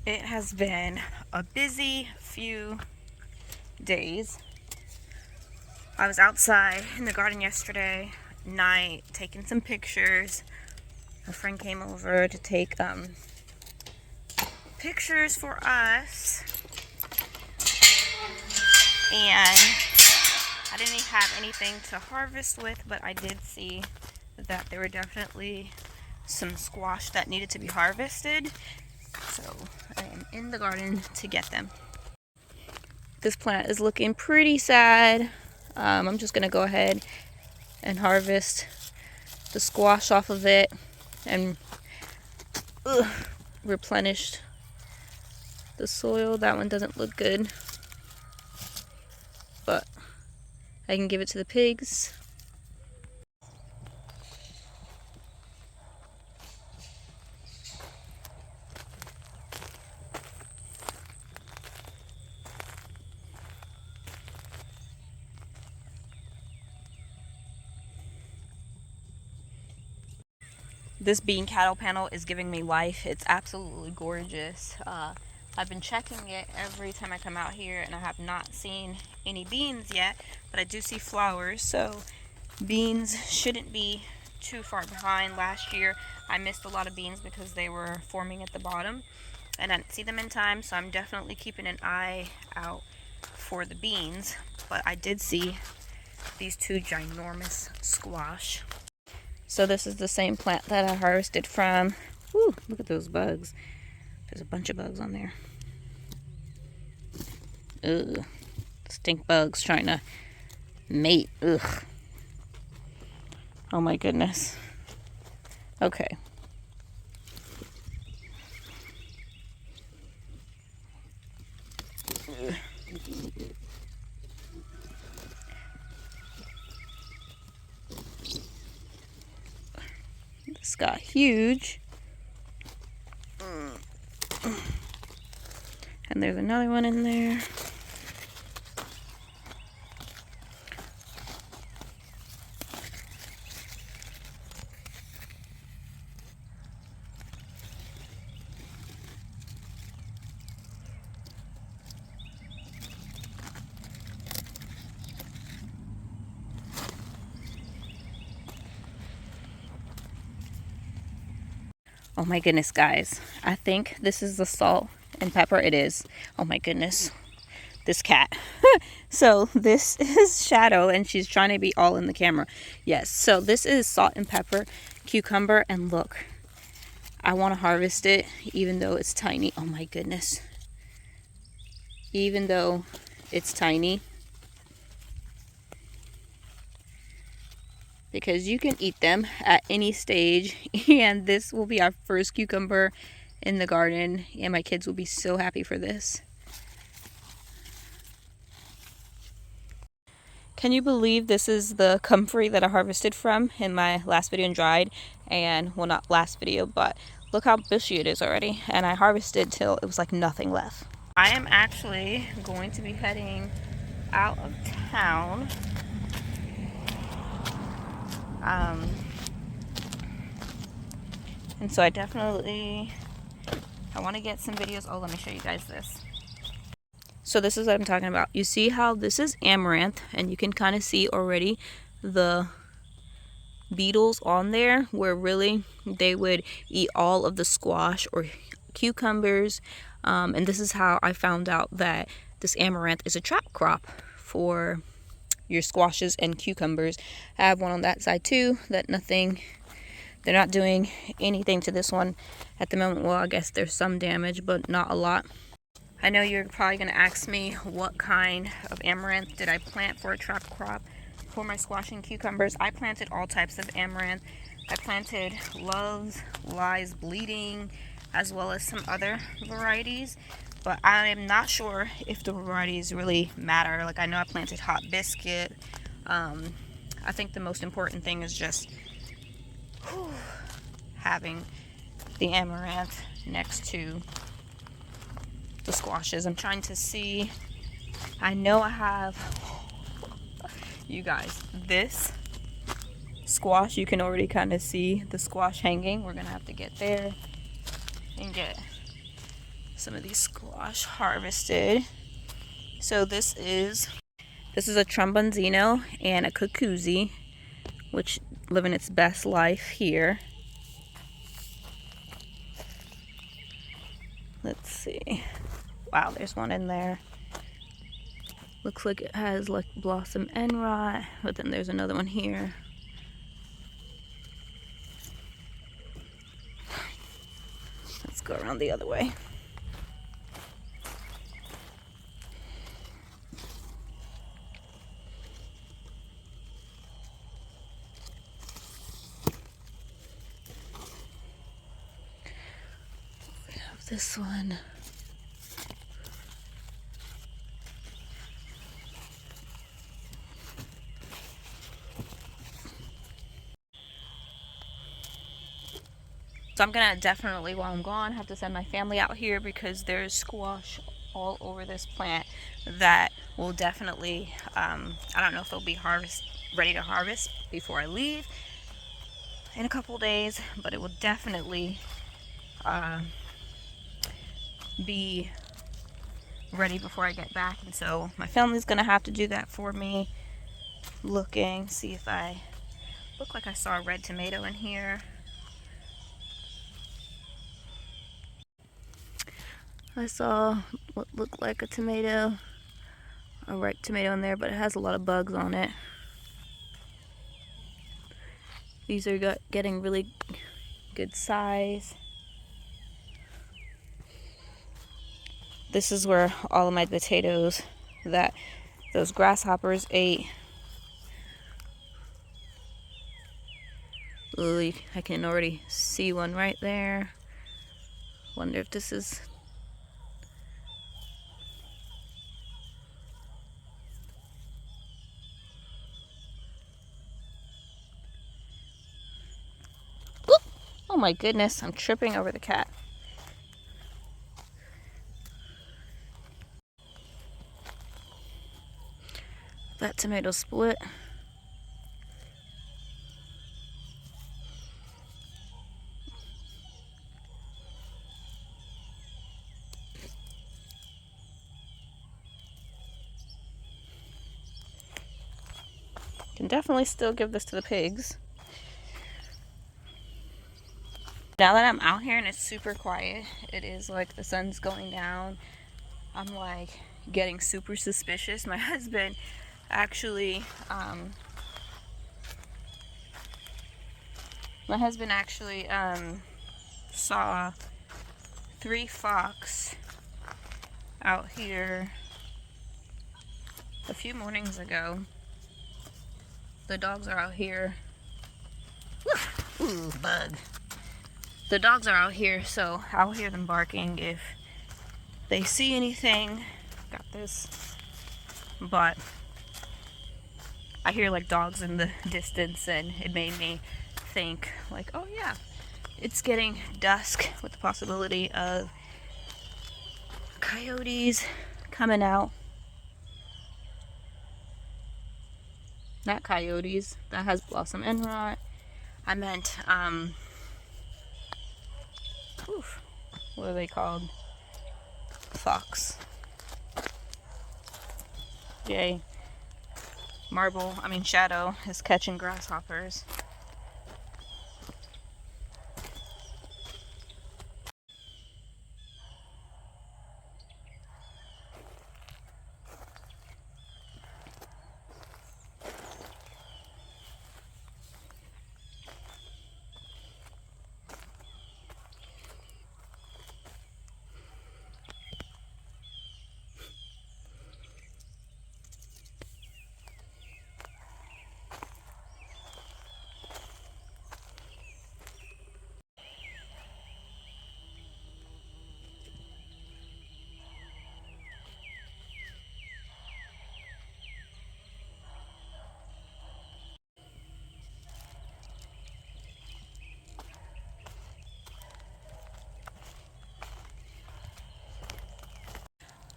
It has been a busy few days. I was outside in the garden yesterday night taking some pictures. A friend came over to take pictures for us, and I didn't have anything to harvest with, but I did see that there were definitely some squash that needed to be harvested, so I am in the garden to get them. This plant is looking pretty sad. I'm just gonna go ahead and harvest the squash off of it and replenish the soil. That one doesn't look good, but I can give it to the pigs. This bean cattle panel is giving me life. It's absolutely gorgeous. I've been checking it every time I come out here, and I have not seen any beans yet, but I do see flowers, so beans shouldn't be too far behind. Last year I missed a lot of beans because they were forming at the bottom and I didn't see them in time, so I'm definitely keeping an eye out for the beans. But I did see these two ginormous squash. So this is the same plant that I harvested from. Woo, look at those bugs. There's a bunch of bugs on there. Ugh. Stink bugs trying to mate. Ugh. Oh my goodness. Okay. Ugh. This got huge. And there's another one in there. Oh my goodness, guys. I think this is the salt and pepper. It is. Oh my goodness. This cat. So this is Shadow, and she's trying to be all in the camera. Yes, so this is salt and pepper cucumber, and look. I want to harvest it even though it's tiny. Oh my goodness. Even though it's tiny. Because you can eat them at any stage, and this will be our first cucumber in the garden, and my kids will be so happy for this. Can you believe this is the comfrey that I harvested from in my last video and dried? And well, not last video, but look how bushy it is already, and I harvested till it was like nothing left. I am actually going to be heading out of town. And so I want to get some videos. Oh, let me show you guys this. So this is what I'm talking about. You see how this is amaranth, and you can kind of see already the beetles on there where really they would eat all of the squash or cucumbers. And this is how I found out that this amaranth is a trap crop for your squashes and cucumbers. I have one on that side too that they're not doing anything to this one at the moment. Well, I guess there's some damage, but not a lot. I know you're probably going to ask me what kind of amaranth did I plant for a trap crop for my squash and cucumbers. I planted all types of amaranth. I planted Love's, Lies Bleeding, as well as some other varieties. But I am not sure if the varieties really matter. Like, I know I planted Hot Biscuit. I think the most important thing is just having the amaranth next to the squashes. I'm trying to see. I know I have, you guys, this squash, you can already kind of see the squash hanging. We're gonna have to get there and get some of these squash harvested. So this is a trombonzino and a cucuzzi, which living its best life here. Let's see. Wow, there's one in there. Looks like it has like blossom end rot, but then there's another one here. Let's go around the other way. We have this one. So I'm gonna definitely, while I'm gone, have to send my family out here because there's squash all over this plant that will definitely, I don't know if it'll be ready to harvest before I leave in a couple days, but it will definitely be ready before I get back. And so my family's gonna have to do that for me. See if I look like I saw a red tomato in here. I saw what looked like a tomato, a ripe tomato in there, but it has a lot of bugs on it. These are getting really good size. This is where all of my potatoes that those grasshoppers ate. Ooh, I can already see one right there. Wonder if this is... Oh my goodness, I'm tripping over the cat. That tomato split. Can definitely still give this to the pigs. Now that I'm out here and it's super quiet, it is like the sun's going down, I'm like getting super suspicious. My husband actually saw 3 fox out here a few mornings ago. The dogs are out here. Ooh, bug. The dogs are out here, so I'll hear them barking if they see anything. Got this. But I hear like dogs in the distance, and it made me think like, oh yeah, it's getting dusk with the possibility of coyotes coming out. Not coyotes, that has blossom end rot. I meant what are they called? Fox. Yay. Shadow is catching grasshoppers.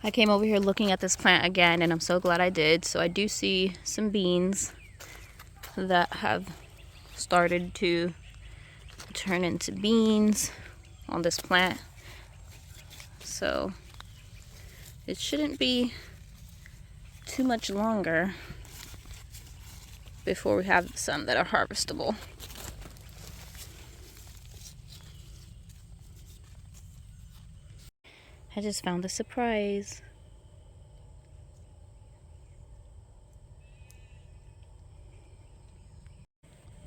I came over here looking at this plant again, and I'm so glad I did. So I do see some beans that have started to turn into beans on this plant. so it shouldn't be too much longer before we have some that are harvestable. I just found a surprise.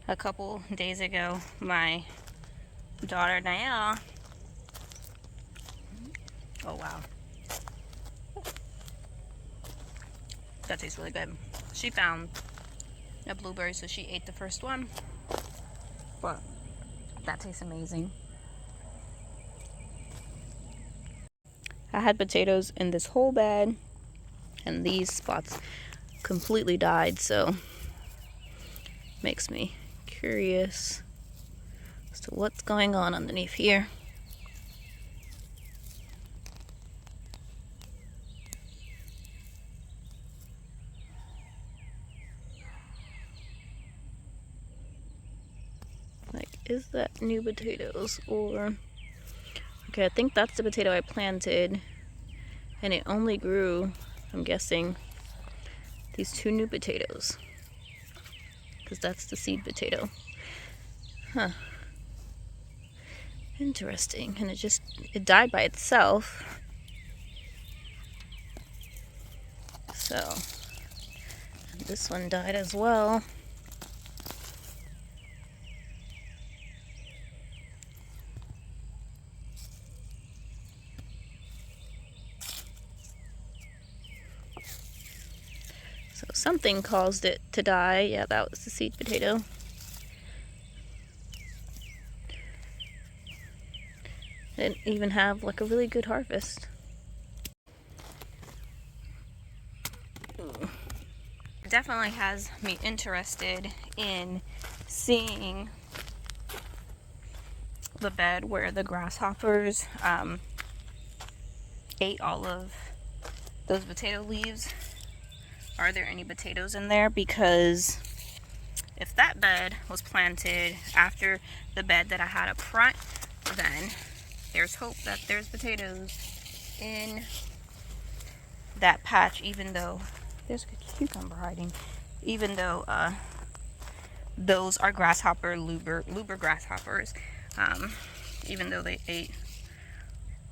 A couple days ago, my daughter Nael, oh wow, that tastes really good. She found a blueberry, so she ate the first one, but that tastes amazing. I had potatoes in this whole bed, and these spots completely died, so makes me curious as to what's going on underneath here. Like, is that new potatoes or... Okay, I think that's the potato I planted, and it only grew, I'm guessing, these 2 new potatoes, because that's the seed potato. Huh. Interesting. And it died by itself. So, and this one died as well. So something caused it to die. Yeah, that was the seed potato. Didn't even have like a really good harvest. It definitely has me interested in seeing the bed where the grasshoppers ate all of those potato leaves. Are there any potatoes in there? Because if that bed was planted after the bed that I had up front, then there's hope that there's potatoes in that patch, even though there's a cucumber hiding, even though those are grasshopper looper grasshoppers, even though they ate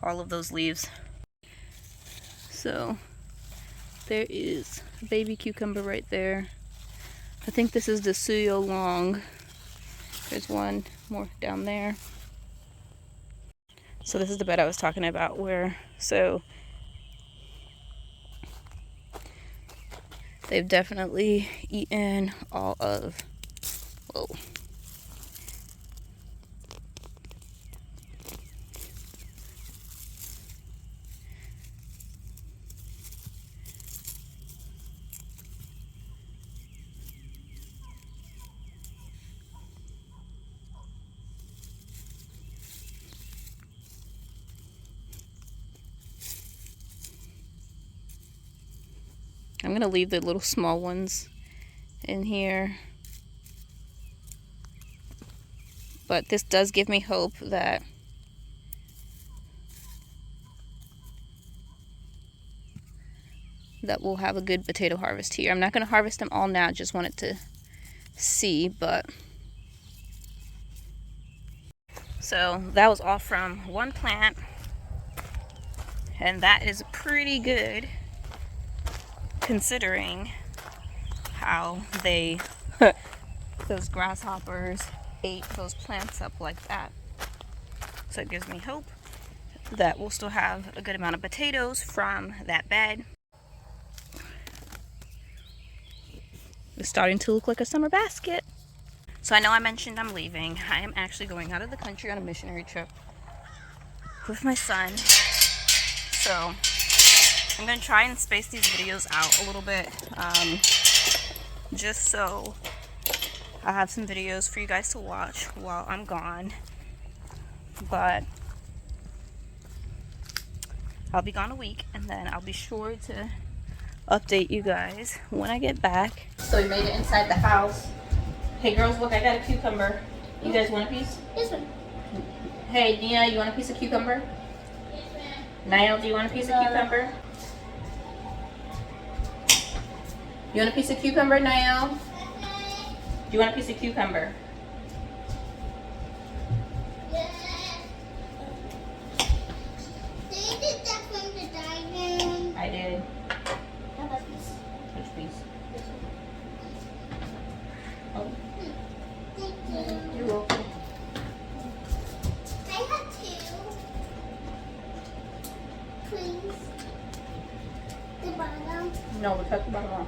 all of those leaves. So there is a baby cucumber right there. I think this is the suyo long. There's one more down there. So this is the bed I was talking about where, so they've definitely eaten all of, whoa. I'm gonna leave the little small ones in here, but this does give me hope that we'll have a good potato harvest here. I'm not gonna harvest them all now, just wanted to see. But so that was all from one plant, and that is pretty good considering how they those grasshoppers ate those plants up like that. So it gives me hope that we'll still have a good amount of potatoes from that bed. It's starting to look like a summer basket. So I know I mentioned I'm leaving. I am actually going out of the country on a missionary trip with my son. So I'm going to try and space these videos out a little bit, just so I have some videos for you guys to watch while I'm gone. But I'll be gone a week, and then I'll be sure to update you guys when I get back. So we made it inside the house. Hey girls, look, I got a cucumber. You guys want a piece? Yes, ma'am. Hey Nia, you want a piece of cucumber? Yes, ma'am. Niall, do you want a piece of cucumber? You want a piece of cucumber, Niall? Do you want a piece of cucumber? I did. Which piece? Oh. You're welcome. I have two. Please. The bottom. No, we'll cut the bottom off.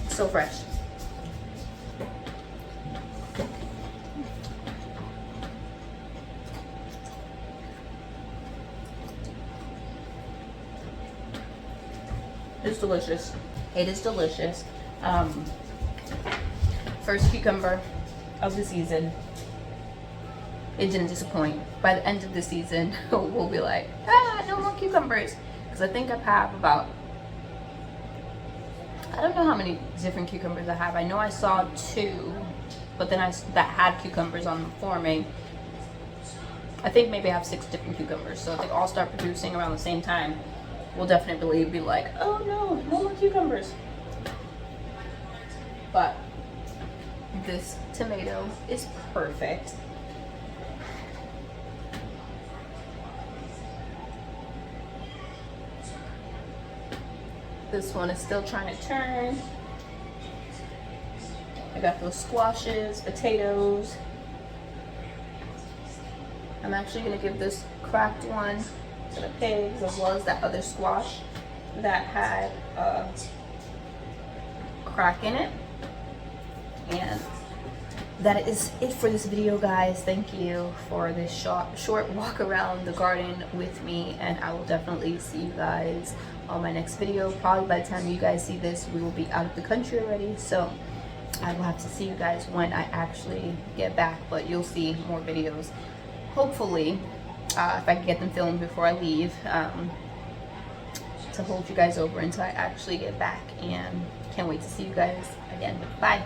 So fresh. It's delicious. It is delicious. First cucumber of the season. It didn't disappoint. By the end of the season, we'll be like, no more cucumbers. Because I think I have about, I don't know how many different cucumbers I have. I know I saw 2, but then that had cucumbers on them forming. I think maybe I have 6 different cucumbers. So if they all start producing around the same time, we'll definitely be like, oh no, no more cucumbers. But this tomato is perfect. This one is still trying to turn. I got those squashes, potatoes. I'm actually gonna give this cracked one to the pigs, as well as that other squash that had a crack in it. And that is it for this video, guys. Thank you for this short walk around the garden with me, and I will definitely see you guys on my next video. Probably by the time you guys see this, we will be out of the country already, so I will have to see you guys when I actually get back, but you'll see more videos, hopefully, if I can get them filmed before I leave, to hold you guys over until I actually get back, and can't wait to see you guys again. Bye.